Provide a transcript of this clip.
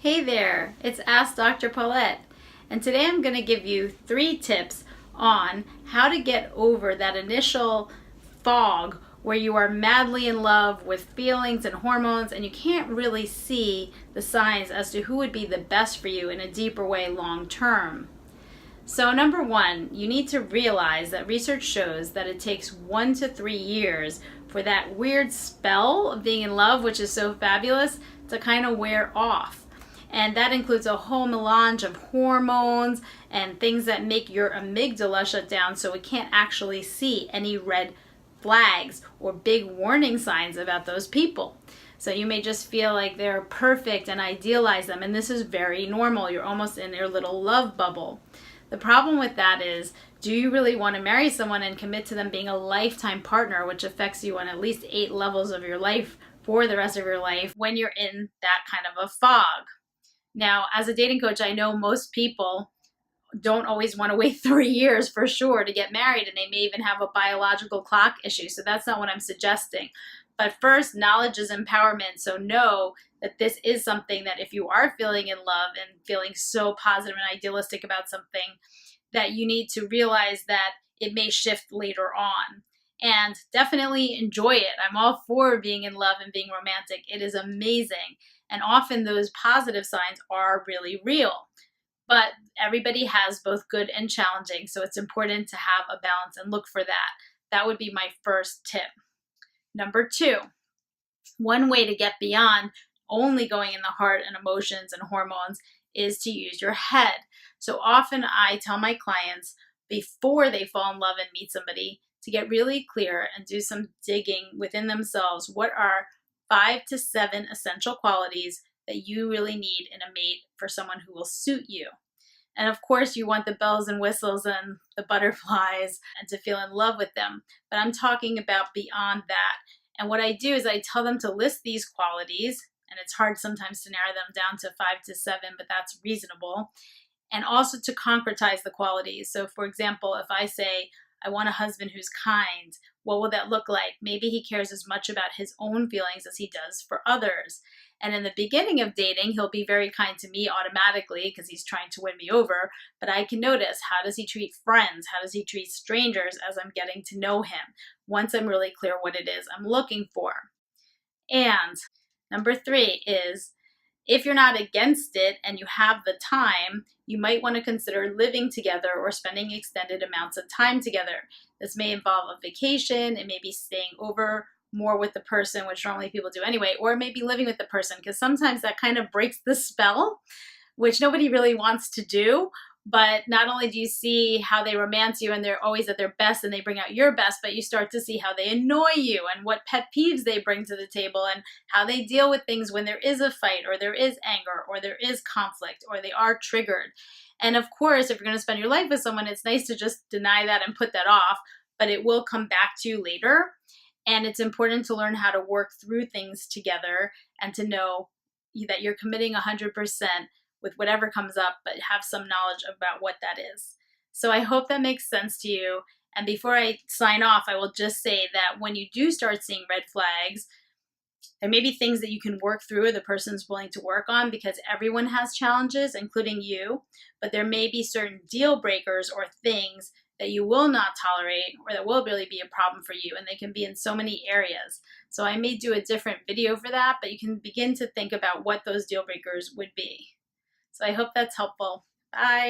Hey there, it's Ask Dr. Paulette, and today I'm going to give you 3 tips on how to get over that initial fog where you are madly in love with feelings and hormones and you can't really see the signs as to who would be the best for you in a deeper way long term. So number 1, you need to realize that research shows that it takes 1 to 3 years for that weird spell of being in love, which is so fabulous, to kind of wear off. And that includes a whole melange of hormones and things that make your amygdala shut down so it can't actually see any red flags or big warning signs about those people. So you may just feel like they're perfect and idealize them, and this is very normal. You're almost in your little love bubble. The problem with that is, do you really want to marry someone and commit to them being a lifetime partner, which affects you on at least 8 levels of your life for the rest of your life when you're in that kind of a fog? Now, as a dating coach, I know most people don't always want to wait 3 years for sure to get married, and they may even have a biological clock issue. So that's not what I'm suggesting. But first, knowledge is empowerment. So know that this is something that if you are feeling in love and feeling so positive and idealistic about something, that you need to realize that it may shift later on. And definitely enjoy it. I'm all for being in love and being romantic. It is amazing. And often those positive signs are really real. But everybody has both good and challenging. So it's important to have a balance and look for that. That would be my first tip. Number 2, one way to get beyond only going in the heart and emotions and hormones is to use your head. So often I tell my clients before they fall in love and meet somebody to get really clear and do some digging within themselves. What are 5 to 7 essential qualities that you really need in a mate for someone who will suit you? And of course, you want the bells and whistles and the butterflies and to feel in love with them. But I'm talking about beyond that. And what I do is I tell them to list these qualities, and it's hard sometimes to narrow them down to 5 to 7, but that's reasonable. And also to concretize the qualities. So for example, if I say, I want a husband who's kind, what will that look like? Maybe he cares as much about his own feelings as he does for others. And in the beginning of dating, he'll be very kind to me automatically because he's trying to win me over. But I can notice, how does he treat friends? How does he treat strangers as I'm getting to know him? Once I'm really clear what it is I'm looking for. And number 3 is, if you're not against it and you have the time, you might want to consider living together or spending extended amounts of time together. This may involve a vacation, it may be staying over more with the person, which normally people do anyway, or maybe living with the person, because sometimes that kind of breaks the spell, which nobody really wants to do. But not only do you see how they romance you and they're always at their best and they bring out your best, but you start to see how they annoy you and what pet peeves they bring to the table and how they deal with things when there is a fight or there is anger or there is conflict or they are triggered. And of course, if you're going to spend your life with someone, it's nice to just deny that and put that off, but it will come back to you later. And it's important to learn how to work through things together and to know that you're committing 100% with whatever comes up, but have some knowledge about what that is. So I hope that makes sense to you. And before I sign off, I will just say that when you do start seeing red flags, there may be things that you can work through or the person's willing to work on, because everyone has challenges, including you, but there may be certain deal breakers or things that you will not tolerate or that will really be a problem for you, and they can be in so many areas. So I may do a different video for that, but you can begin to think about what those deal breakers would be. So I hope that's helpful. Bye.